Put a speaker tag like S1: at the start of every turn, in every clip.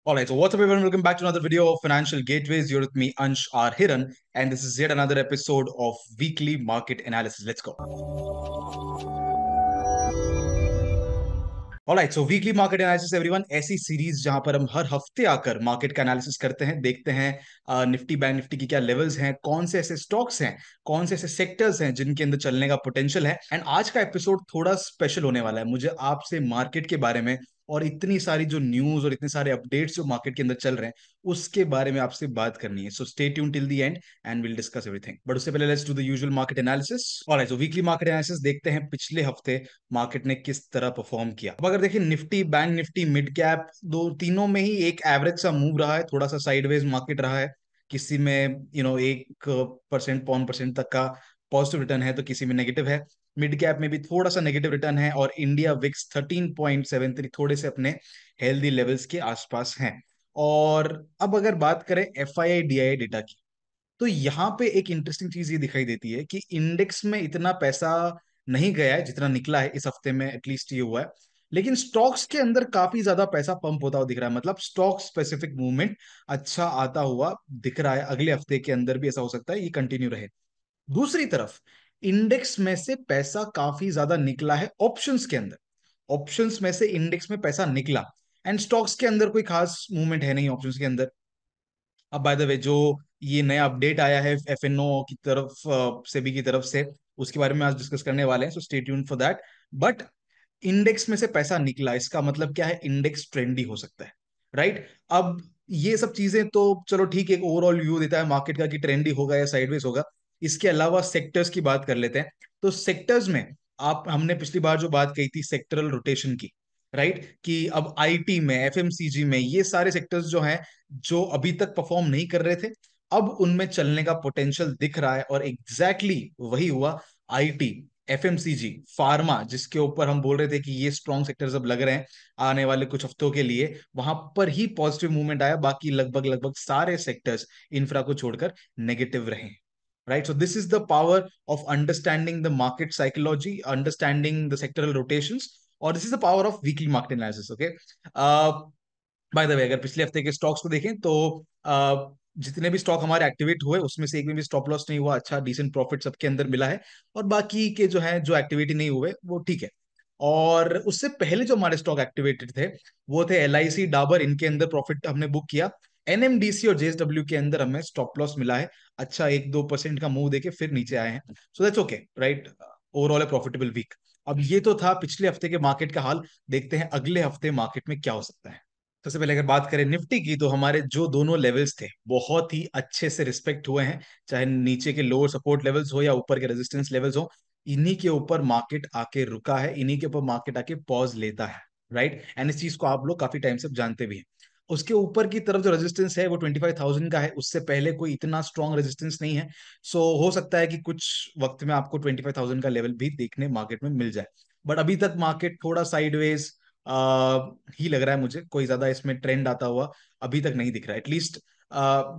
S1: Alright, so what's up everyone? Welcome back to another video of Financial Gateways. You're with me, Ansh R. Hiran, and this is yet another episode of Weekly Market Analysis. Let's go. Alright so weekly market analysis everyone, ऐसी series जहां पर हम हर हफ्ते आकर market का analysis करते हैं, देखते हैं निफ्टी बैंक निफ्टी की क्या लेवल्स हैं, कौन से ऐसे स्टॉक्स हैं, कौन से ऐसे सेक्टर्स हैं जिनके अंदर चलने का पोटेंशियल है। एंड आज का एपिसोड थोड़ा स्पेशल होने वाला है। मुझे आपसे मार्केट के बारे में और इतनी सारी जो न्यूज और इतने सारे अपडेट्स जो मार्केट के अंदर चल रहे हैं उसके बारे में आपसे बात करनी है। So stay tune till the end and will discuss everything. But उससे पहले let's do the usual market analysis. Alright, so weekly market analysis देखते हैं पिछले हफ्ते मार्केट ने किस तरह परफॉर्म किया। अब अगर देखिए Nifty bank Nifty mid cap दो तीनों में ही एक एवरेज सा मूव रहा है, थोड़ा सा साइडवेज मार्केट रहा है। किसी में 1% पौन परसेंट तक का पॉजिटिव रिटर्न है तो किसी में नेगेटिव है। मिड कैप में भी थोड़ा सा नेगेटिव रिटर्न है और इंडिया विक्स 13.73 थोड़े से अपने हेल्दी लेवल्स के आसपास हैं। और अब अगर बात करें F I I D I data की, तो यहाँ पे एक इंटरेस्टिंग चीज ये दिखाई देती है कि इंडेक्स में इतना पैसा नहीं गया है जितना निकला है इस हफ्ते में, एटलीस्ट ये हुआ है। लेकिन स्टॉक्स के अंदर काफी ज्यादा पैसा पंप होता हुआ दिख रहा है, मतलब स्टॉक स्पेसिफिक मूवमेंट अच्छा आता हुआ दिख रहा है। अगले हफ्ते के अंदर भी ऐसा हो सकता है ये कंटिन्यू रहे। दूसरी तरफ इंडेक्स में से पैसा काफी ज्यादा निकला है ऑप्शंस के अंदर। ऑप्शंस में से इंडेक्स में पैसा निकला एंड स्टॉक्स के अंदर कोई खास मूवमेंट है नहीं ऑप्शंस के अंदर। अब बाय द वे जो ये नया अपडेट आया है एफएनओ की तरफ, सेबी की तरफ से, उसके बारे में आज डिस्कस करने वाले हैं, so stay tune for that. But index में से पैसा निकला, इसका मतलब क्या है? इंडेक्स ट्रेंडी हो सकता है, राइट? अब ये सब चीजें तो चलो ठीक है, एक ओवरऑल व्यू देता है मार्केट का कि ट्रेंडी होगा या साइडवेज होगा। इसके अलावा सेक्टर्स की बात कर लेते हैं। तो सेक्टर्स में आप हमने पिछली बार जो बात कही थी सेक्टरल रोटेशन की, राइट, कि अब आईटी में एफएमसीजी में ये सारे सेक्टर्स जो हैं जो अभी तक परफॉर्म नहीं कर रहे थे, अब उनमें चलने का पोटेंशियल दिख रहा है और एग्जैक्टली वही हुआ। आईटी, एफएमसीजी, फार्मा, जिसके ऊपर हम बोल रहे थे कि ये स्ट्रॉन्ग सेक्टर्स अब लग रहे हैं आने वाले कुछ हफ्तों के लिए, वहां पर ही पॉजिटिव मूवमेंट आया। बाकी लगभग लगभग सारे सेक्टर्स इंफ्रा को छोड़कर नेगेटिव रहे। Right, so this is the power of understanding the market psychology, understanding the sectoral rotations, और this is the power of weekly market analysis. Okay, by the way अगर पिछले हफ्ते के स्टॉक्स को देखें तो जितने भी स्टॉक हमारे एक्टिवेट हुए उसमें से एक में भी स्टॉप लॉस नहीं हुआ, अच्छा डिसेंट प्रॉफिट सबके अंदर मिला है। और बाकी के जो है जो एक्टिविटी नहीं हुए वो ठीक है। और उससे पहले जो हमारे स्टॉक एक्टिवेटेड थे वो थे एल आई सी, डाबर, इनके अंदर प्रॉफिट हमने बुक किया। एनएमडीसी और जेएसडब्ल्यू के अंदर हमें स्टॉप लॉस मिला है, अच्छा 1-2% का मूव देके फिर नीचे आए हैं। So that's okay, right, overall a profitable week. अब ये तो था पिछले हफ्ते के मार्केट का हाल। देखते हैं अगले हफ्ते मार्केट में क्या हो सकता है। सबसे पहले अगर बात करें निफ्टी की, तो हमारे जो दोनों लेवल्स थे बहुत ही अच्छे से रिस्पेक्ट हुए हैं, चाहे नीचे के लोअर सपोर्ट लेवल्स हो या ऊपर के रेजिस्टेंस लेवल्स हो। इन्हीं के ऊपर मार्केट आके रुका है, इन्हीं के ऊपर मार्केट आके पॉज लेता है, राइट। एंड इस चीज को आप लोग काफी टाइम से जानते भी हैं। उसके ऊपर की तरफ जो रेजिस्टेंस है वो 25,000 का है, उससे पहले कोई इतना स्ट्रॉन्ग रेजिस्टेंस नहीं है। सो हो सकता है कि कुछ वक्त में आपको 25,000 का लेवल भी देखने मार्केट में मिल जाए। बट अभी तक मार्केट थोड़ा साइडवेज ही लग रहा है मुझे, कोई ज्यादा इसमें ट्रेंड आता हुआ अभी तक नहीं दिख रहा है, एटलीस्ट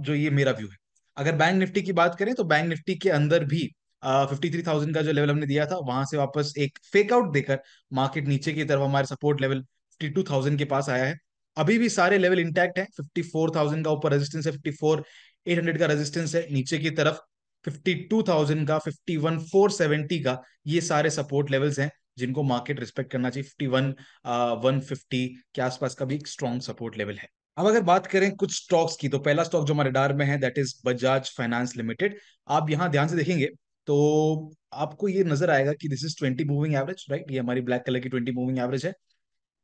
S1: जो ये मेरा व्यू है। अगर बैंक निफ्टी की बात करें तो बैंक निफ्टी के अंदर भी 53,000 का जो लेवल हमने दिया था वहां से वापस एक फेक आउट देकर मार्केट नीचे की तरफ हमारे सपोर्ट लेवल 52,000 के पास आया है। अभी भी सारे लेवल इंटैक्ट है। 54,000 का ऊपर रेजिस्टेंस है, 54,800 का रेजिस्टेंस है नीचे की तरफ, 52,000 का, 51,470 का, ये सारे सपोर्ट लेवल्स हैं जिनको मार्केट रिस्पेक्ट करना चाहिए। 150 के आसपास का भी एक स्ट्रॉन्ग सपोर्ट लेवल है। अब अगर बात करें कुछ स्टॉक्स की, तो पहला स्टॉक जो हमारे डार में है that is Bajaj finance limited. आप यहां ध्यान से देखेंगे तो आपको ये नजर आएगा कि this is 20 moving average, right, ये हमारी ब्लैक कलर की 20 मूविंग एवरेज है।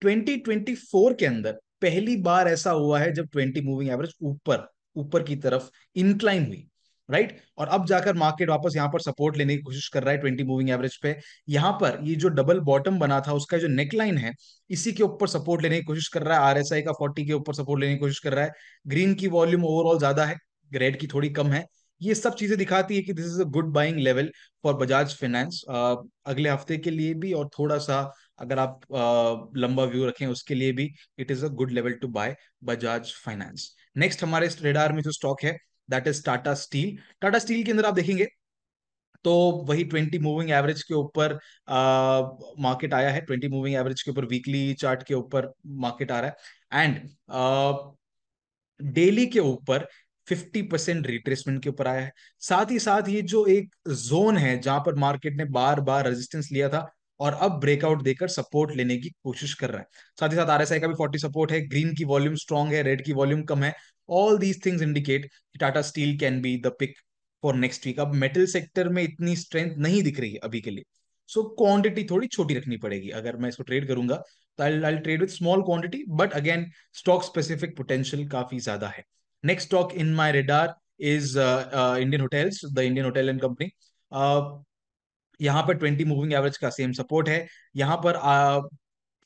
S1: 2024 के अंदर पहली बार ऐसा हुआ है जब 20 मूविंग एवरेज ऊपर ऊपर की तरफ इंक्लाइन हुई, राइट। और अब जाकर मार्केट वापस यहां पर सपोर्ट लेने की कोशिश कर रहा है 20 मूविंग एवरेज पे। यहां पर ये जो डबल बॉटम बना था उसका जो नेकलाइन है, इसी के ऊपर सपोर्ट लेने की कोशिश कर रहा है। आरएसआई का 40 के ऊपर सपोर्ट लेने की कोशिश कर रहा है। ग्रीन की वॉल्यूम ओवरऑल ज्यादा है, रेड की थोड़ी कम है। ये सब चीजें दिखाती है कि this is a good buying level for Bajaj finance अगले हफ्ते के लिए भी, और थोड़ा सा अगर आप लंबा व्यू रखें उसके लिए भी it is a good level to buy Bajaj finance. Next हमारे रेडार में जो स्टॉक है that is Tata steel. Tata steel के अंदर आप देखेंगे तो वही 20 मूविंग एवरेज के ऊपर मार्केट आया है, 20 मूविंग एवरेज के ऊपर वीकली चार्ट के ऊपर मार्केट आ रहा है। एंड डेली के ऊपर 50% रिट्रेसमेंट के ऊपर आया है। साथ ही साथ ये जो एक जोन है जहां पर मार्केट ने बार बार रेजिस्टेंस लिया था और अब ब्रेकआउट देकर सपोर्ट लेने की कोशिश कर रहा है। साथ ही साथ आरएसआई का भी 40 सपोर्ट है, ग्रीन की वॉल्यूम स्ट्रांग है, रेड की वॉल्यूम कम है। All these things indicate Tata steel can be the pick for next week. अब मेटल सेक्टर में इतनी स्ट्रेंथ नहीं दिख रही है अभी के लिए, सो क्वांटिटी थोड़ी छोटी रखनी पड़ेगी। अगर मैं इसको ट्रेड करूंगा तो I trade with small quantity, but again stock specific potential काफी ज्यादा है। Next stock in my radar is Indian hotels, the Indian hotel and company. यहाँ पर 20 मूविंग एवरेज का सेम सपोर्ट है। यहाँ पर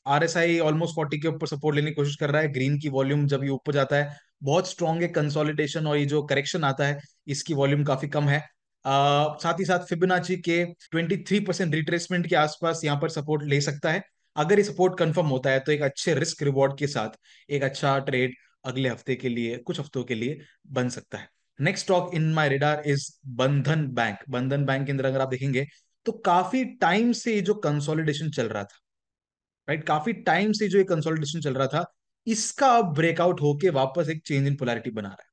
S1: आरएसआई ऑलमोस्ट 40 के ऊपर सपोर्ट लेने की कोशिश कर रहा है। ग्रीन की वॉल्यूम जब ये ऊपर जाता है बहुत स्ट्रांग है, कंसोलिडेशन और ये जो करेक्शन आता है इसकी वॉल्यूम काफी कम है। साथ ही साथ फिबोनाची के 23% रिट्रेसमेंट के आसपास यहाँ पर सपोर्ट ले सकता है। अगर ये सपोर्ट कंफर्म होता है तो एक अच्छे रिस्क रिवॉर्ड के साथ एक अच्छा ट्रेड अगले हफ्ते के लिए, कुछ हफ्तों के लिए बन सकता है। Next stock in my radar is बंधन बैंक। बंधन बैंक के अंदर अगर आप देखेंगे तो काफी टाइम से ये जो कंसोलिडेशन चल रहा था, राइट, काफी टाइम से जो ये कंसोलिडेशन चल रहा था, इसका अब ब्रेकआउट होके वापस एक चेंज इन पोलैरिटी बना रहा है।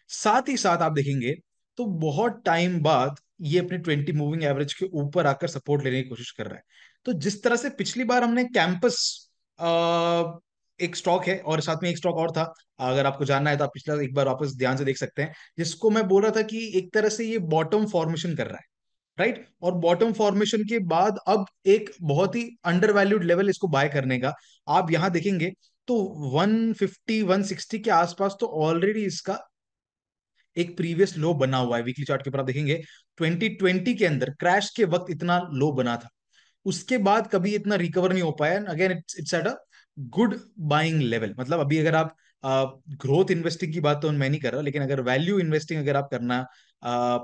S1: साथ ही साथ आप देखेंगे तो बहुत टाइम बाद ये अपने 20 मूविंग एवरेज के ऊपर आकर सपोर्ट लेने की कोशिश कर रहा है। तो जिस तरह से पिछली बार हमने कैंपस एक स्टॉक है और साथ में एक स्टॉक और था, अगर आपको जानना है तो आप पिछला एक बार वापस ध्यान से देख सकते हैं, जिसको मैं बोल रहा था कि एक तरह से ये बॉटम फॉर्मेशन कर रहा है, राइट। और बॉटम फॉर्मेशन के बाद अब एक बहुत ही अंडर वैल्यूड लेवल इसको बाय करने का आप यहां देखेंगे तो 150 160 के आसपास तो ऑलरेडी इसका एक प्रीवियस लो बना हुआ है। वीकली चार्ट के ऊपर आप देखेंगे 2020 के अंदर क्रैश के वक्त इतना लो बना था, उसके बाद कभी इतना रिकवर नहीं हो पाया। Again it's at a good buying level. मतलब अभी अगर आप ग्रोथ इन्वेस्टिंग की बात तो मैं नहीं कर रहा, लेकिन अगर वैल्यू इन्वेस्टिंग अगर आप करना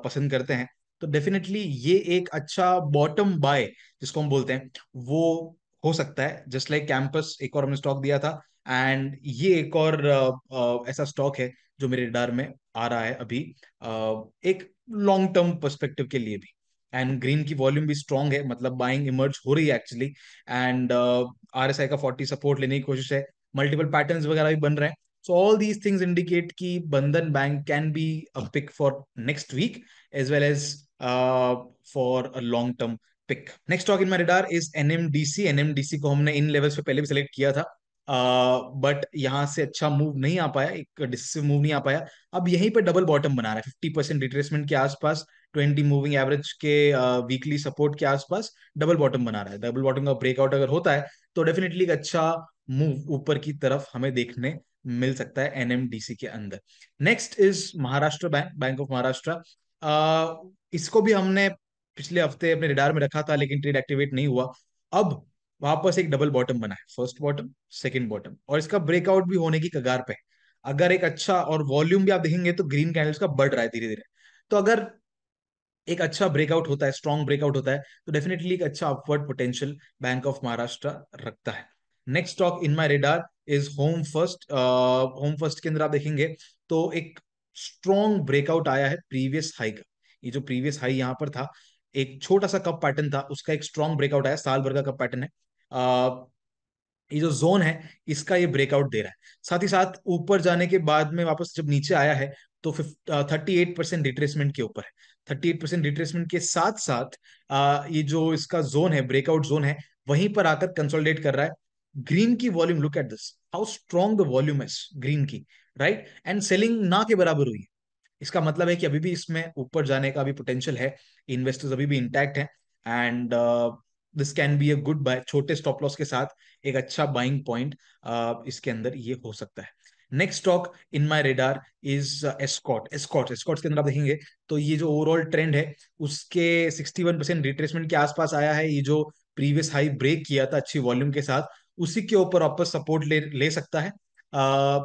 S1: पसंद करते हैं तो डेफिनेटली ये एक अच्छा बॉटम बाय जिसको हम बोलते हैं वो हो सकता है। जस्ट लाइक कैंपस एक और हमने स्टॉक दिया था, एंड ये एक और ऐसा स्टॉक है जो मेरे रडार में आ रहा है अभी, एक लॉन्ग टर्म पर्सपेक्टिव के लिए भी। एंड ग्रीन की वॉल्यूम भी स्ट्रांग है, मतलब बाइंग इमर्ज हो रही है एक्चुअली। एंड आरएसआई का 40 सपोर्ट लेने की कोशिश है, मल्टीपल पैटर्न्स वगैरह भी बन रहे हैं। So all these things indicate कि Bandhan bank can be a pick for next week as well as for a long term pick. Next stock in my radar is NMDC. NMDC को हमने इन levels पे पहले भी सिलेक्ट किया था, but यहां से अच्छा मूव नहीं आ पाया, एक डिसिसिव मूव नहीं आ पाया। अब यहीं पे डबल बॉटम बना रहा है 50% रिट्रेसमेंट के आसपास, 20 मूविंग एवरेज के वीकली सपोर्ट के आसपास डबल बॉटम बना रहा है। डबल बॉटम का ब्रेकआउट अगर होता है तो डेफिनेटली एक अच्छा मूव ऊपर की तरफ हमें देखने मिल सकता है एनएमडीसी के अंदर। Next is Maharashtra bank, bank of Maharashtra. इसको भी हमने पिछले हफ्ते अपने रिडार में रखा था लेकिन ट्रेड एक्टिवेट नहीं हुआ। अब वापस एक डबल बॉटम बना है, फर्स्ट बॉटम सेकंड बॉटम, और इसका ब्रेकआउट भी होने की कगार पे है। अगर एक अच्छा, और वॉल्यूम भी आप देखेंगे तो ग्रीन कैंडल्स का बढ़ रहा है धीरे धीरे, तो अगर एक अच्छा ब्रेकआउट होता है, स्ट्रॉन्ग ब्रेकआउट होता है, तो डेफिनेटली एक अच्छा upward potential bank of Maharashtra रखता है। Next stock in my radar is home first. Home first के अंदर आप देखेंगे तो एक स्ट्रॉन्ग ब्रेकआउट आया है प्रीवियस हाई का। ये जो प्रीवियस हाई यहाँ पर था, एक छोटा सा कप पैटर्न था, उसका एक स्ट्रॉन्ग ब्रेकआउट आया, साल भर का कप पैटर्न है। ये जो जोन है इसका ये ब्रेकआउट दे रहा है। साथ ही साथ ऊपर जाने के बाद में वापस जब नीचे आया है तो 38% रिट्रेसमेंट के ऊपर है। 38% रिट्रेसमेंट के साथ साथ ये जो इसका जोन है, ब्रेकआउट जोन है, वहीं पर आकर कंसोलिडेट कर रहा है। ग्रीन की volume, look at this how strong the volume है ग्रीन की, राइट। एंड सेलिंग ना के बराबर हुई है। इसका मतलब है कि अभी भी इसमें ऊपर जाने का भी पोटेंशियल है, इन्वेस्टर्स अभी भी इंटैक्ट हैं, and this can be a good buy. छोटे स्टॉप लॉस के साथ एक अच्छा बाइंग पॉइंट इसके अंदर ये हो सकता है। Next stock in my radar is Escorts. Escorts के अंदर आप देखेंगे तो ये जो ओवरऑल ट्रेंड है उसके 61% रिट्रेसमेंट के आसपास आया है। ये जो प्रीवियस हाई ब्रेक किया था अच्छी वॉल्यूम के साथ, उसी के ऊपर वापस सपोर्ट ले ले सकता है।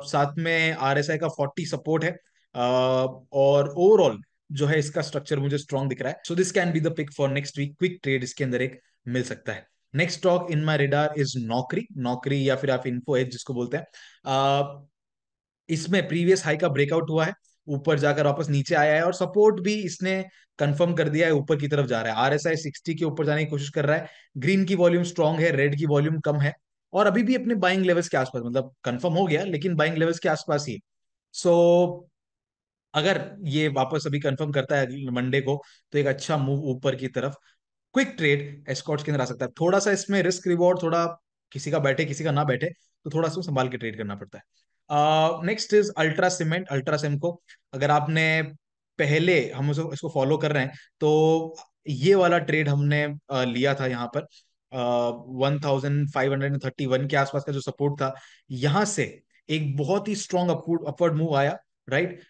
S1: साथ में आरएसआई का 40 सपोर्ट है, और ओवरऑल जो है इसका स्ट्रक्चर मुझे स्ट्रॉन्ग दिख रहा है। So this can be the pick for next week, quick trade इसके अंदर एक मिल सकता है। Next stock in my radar is Naukri. Naukri या फिर आप इन्फो एज जिसको बोलते हैं, इसमें प्रीवियस हाई का ब्रेकआउट हुआ है, ऊपर जाकर वापस नीचे आया है, और सपोर्ट भी इसने कंफर्म कर दिया है, ऊपर की तरफ जा रहा है। आरएसआई 60 के ऊपर जाने की कोशिश कर रहा है। ग्रीन की वॉल्यूम स्ट्रांग है, रेड की वॉल्यूम कम है, और अभी भी अपने बाइंग लेवल्स के आसपास, मतलब कंफर्म हो गया लेकिन बाइंग लेवल्स के आसपास ही है। सो अगर ये वापस अभी कंफर्म करता है मंडे को, तो एक अच्छा मूव ऊपर की तरफ, क्विक ट्रेड एस्कॉर्ट्स के अंदर आ सकता है। थोड़ा सा इसमें रिस्क रिवॉर्ड थोड़ा, किसी का बैठे किसी का ना बैठे, तो थोड़ा सा संभाल के ट्रेड करना पड़ता है। Next is ultra cement, ultra सेमको। अगर आपने पहले हम इसको फॉलो कर रहे हैं, तो ये वाला ट्रेड हमने लिया था यहाँ पर 1531 के आसपास का जो सपोर्ट था, यहां से एक बहुत ही स्ट्रॉन्ग अपवर्ड मूव आया, राइट।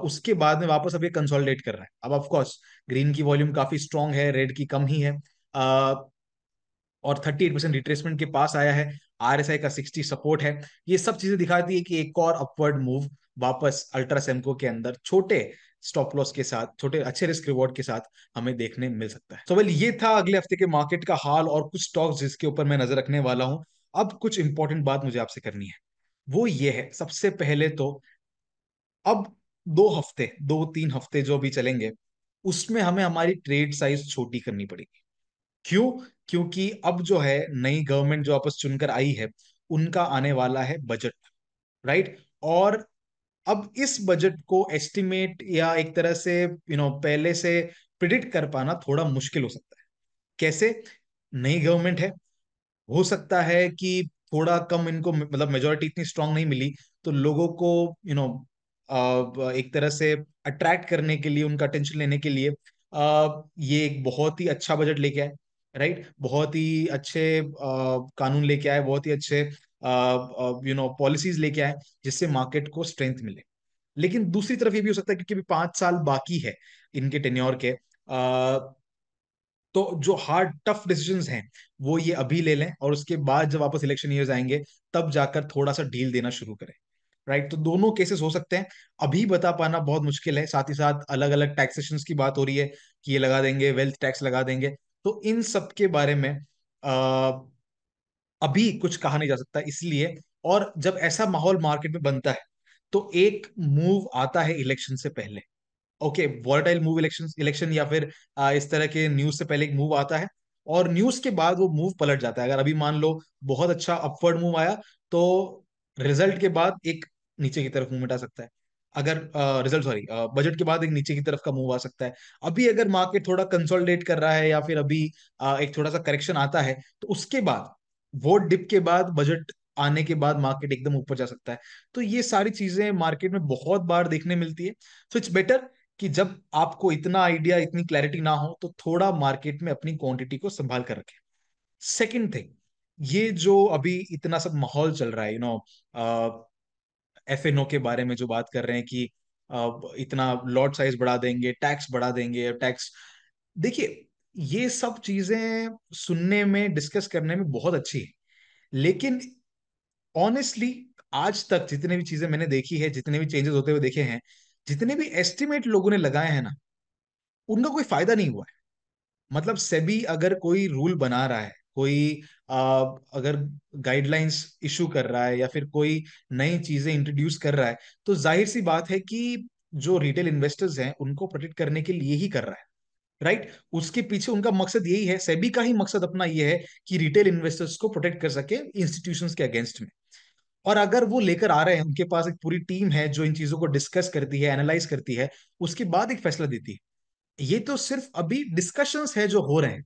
S1: उसके बाद में वापस अब ये कंसोलिडेट कर रहा है। अब ऑफ कोर्स ग्रीन की वॉल्यूम काफी स्ट्रांग है, रेड की कम ही है, और 38% रिट्रेसमेंट के पास आया है। आरएसआई का 60 सपोर्ट है। ये सब चीजें दिखाती है कि एक और अपवर्ड मूव वापस अल्ट्रासेमको के अंदर छोटे स्टॉप लॉस के साथ, छोटे अच्छे रिस्क रिवॉर्ड के साथ हमें देखने मिल सकता है। तो वेल, ये था अगले हफ्ते के मार्केट का हाल और कुछ स्टॉक्स जिसके ऊपर मैं नजर रखने वाला हूं। अब कुछ इंपॉर्टेंट बात मुझे आपसे करनी है, वो ये है, सबसे पहले तो अब 2 हफ्ते, 2-3 हफ्ते जो भी चलेंगे, उसमें हमें हमारी ट्रेड साइज छोटी करनी पड़ेगी। क्यों? क्योंकि अब जो है नई गवर्नमेंट जो आपस चुनकर आई है, उनका आने वाला है बजट, राइट। और अब इस बजट को एस्टिमेट या एक तरह से पहले से प्रिडिक्ट कर पाना थोड़ा मुश्किल हो सकता है। कैसे? नई गवर्नमेंट है, हो सकता है कि थोड़ा कम इनको, मतलब मेजोरिटी इतनी स्ट्रांग नहीं मिली, तो लोगों को एक तरह से अट्रैक्ट करने के लिए, उनका अटेंशन लेने के लिए ये एक बहुत ही अच्छा बजट लेके आए, राइट। बहुत ही अच्छे कानून लेके आए, बहुत ही अच्छे पॉलिसीज लेके आए, जिससे मार्केट को स्ट्रेंथ मिले। लेकिन दूसरी तरफ ये भी हो सकता है, क्योंकि अभी 5 साल बाकी है इनके टेन्योर के, तो जो हार्ड टफ डिसीजंस हैं वो ये अभी ले लें, और उसके बाद जब वापस इलेक्शन ईयर्स आएंगे, तब जाकर थोड़ा सा ढील देना शुरू करें, राइट। तो दोनों केसेस हो सकते हैं, अभी बता पाना बहुत मुश्किल है। साथ ही साथ अलग अलग टैक्सेशन की बात हो रही है कि ये लगा देंगे, वेल्थ टैक्स लगा देंगे, तो इन सब के बारे में अभी कुछ कहा नहीं जा सकता, इसलिए। और जब ऐसा माहौल मार्केट में बनता है, तो एक मूव आता है इलेक्शन से पहले, okay, volatile move, election election या फिर इस तरह के न्यूज से पहले एक मूव आता है, और न्यूज के बाद वो मूव पलट जाता है। अगर अभी मान लो बहुत अच्छा अपवर्ड मूव आया, तो रिजल्ट के बाद एक नीचे की तरफ मूवमेंट आ सकता है। अगर रिजल्ट, सॉरी, बजट के बाद एक नीचे की तरफ का मूव आ सकता है। अभी अगर मार्केट थोड़ा कंसोलिडेट कर रहा है, या फिर अभी एक थोड़ा सा करेक्शन आता है, तो उसके बाद वोट डिप के बाद, बजट आने के बाद मार्केट एकदम ऊपर जा सकता है। तो ये सारी चीजें मार्केट में बहुत बार देखने मिलती है। सो इट्स बेटर कि जब आपको इतना आइडिया, इतनी क्लैरिटी ना हो, तो थोड़ा मार्केट में अपनी क्वांटिटी को संभाल कर रखें। सेकंड थिंग, ये जो अभी इतना सब माहौल चल रहा है, एफएनओ के बारे में जो बात कर रहे हैं कि इतना लॉट साइज बढ़ा देंगे, टैक्स बढ़ा देंगे, टैक्स, देखिए, ये सब चीजें सुनने में, डिस्कस करने में बहुत अच्छी है, लेकिन ऑनेस्टली आज तक जितने भी चीजें मैंने देखी है, जितने भी चेंजेस होते हुए देखे हैं, जितने भी एस्टिमेट लोगों ने लगाए हैं ना, उनका कोई फायदा नहीं हुआ है। मतलब सेबी अगर कोई रूल बना रहा है, कोई अगर गाइडलाइंस इशू कर रहा है, या फिर कोई नई चीजें इंट्रोड्यूस कर रहा है, तो जाहिर सी बात है कि जो रिटेल इन्वेस्टर्स हैं उनको प्रोटेक्ट करने के लिए ही कर रहा है, राइट। उसके पीछे उनका मकसद यही है, सेबी का ही मकसद अपना ये है कि रिटेल इन्वेस्टर्स को प्रोटेक्ट कर सके इंस्टीट्यूशंस के अगेंस्ट में। और अगर वो लेकर आ रहे हैं, उनके पास एक पूरी टीम है जो इन चीजों को डिस्कस करती है, एनालाइज करती है, उसके बाद एक फैसला देती है। ये तो सिर्फ अभी डिस्कशंस है जो हो रहे हैं,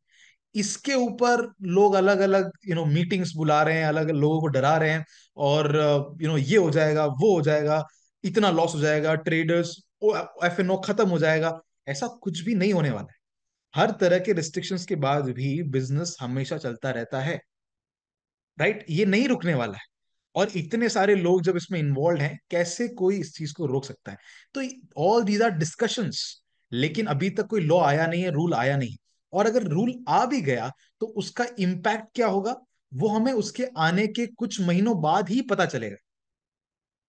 S1: इसके ऊपर लोग अलग अलग मीटिंग्स बुला रहे हैं, अलग अलग लोगों को डरा रहे हैं, और ये हो जाएगा, वो हो जाएगा, इतना लॉस हो जाएगा, ट्रेडर्स, एफएनओ खत्म हो जाएगा। ऐसा कुछ भी नहीं होने वाला है। हर तरह के रिस्ट्रिक्शंस के बाद भी बिजनेस हमेशा चलता रहता है, राइट। ये नहीं रुकने वाला है। और इतने सारे लोग जब इसमें इन्वॉल्व हैं, कैसे कोई इस चीज को रोक सकता है? तो ऑल दीज आर डिस्कशंस, लेकिन अभी तक कोई लॉ आया नहीं है, रूल आया नहीं है। और अगर रूल आ भी गया, तो उसका इम्पैक्ट क्या होगा, वो हमें उसके आने के कुछ महीनों बाद ही पता चलेगा,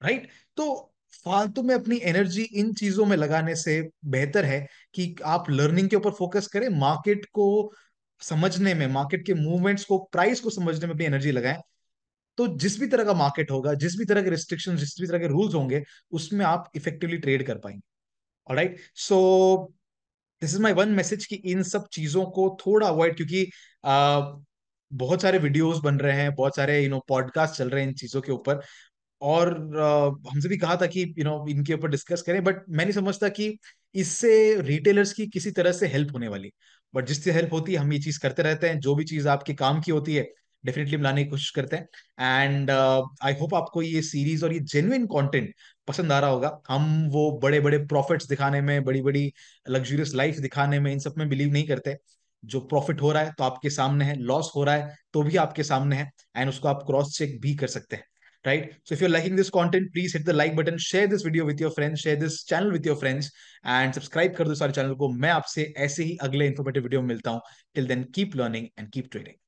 S1: राइट। तो फालतू में अपनी एनर्जी इन चीजों में लगाने से बेहतर है कि आप लर्निंग के ऊपर फोकस करें, मार्केट को समझने में, मार्केट के मूवमेंट्स को, प्राइस को समझने में अपनी एनर्जी लगाएं। तो जिस भी तरह का मार्केट होगा, जिस भी तरह के रिस्ट्रिक्शन, जिस भी तरह के रूल्स होंगे, उसमें आप इफेक्टिवली ट्रेड कर पाएंगे। Alright, so this is my one message कि इन सब चीजों को थोड़ा अवॉइड, क्योंकि बहुत सारे वीडियोस बन रहे हैं, बहुत सारे पॉडकास्ट चल रहे हैं इन चीजों के ऊपर, और हमसे भी कहा था कि इनके ऊपर डिस्कस करें, बट मैं नहीं समझता कि इससे रिटेलर्स की किसी तरह से हेल्प होने वाली। बट जिससे हेल्प होती है हम ये चीज करते रहते हैं, जो भी चीज आपके काम की होती है डेफिनेटली हम लाने की कोशिश करते हैं। एंड आई होप आपको ये सीरीज और ये जेन्युइन कंटेंट पसंद आ रहा होगा। हम वो बड़े बड़े प्रॉफिट्स दिखाने में, बड़ी बड़ी लग्जूरियस लाइफ दिखाने में, इन सब में बिलीव नहीं करते। जो प्रॉफिट हो रहा है तो आपके सामने है, लॉस हो रहा है तो भी आपके सामने है, एंड उसको आप क्रॉस चेक भी कर सकते हैं। Right? So if you're liking this content, please hit the like button, share this video with your friends, share this channel with your friends, and subscribe कर दो सारे चैनल को। मैं आपसे ऐसे ही अगले इन्फॉर्मेटिव वीडियो में मिलता हूँ। Till then, keep learning and keep trading.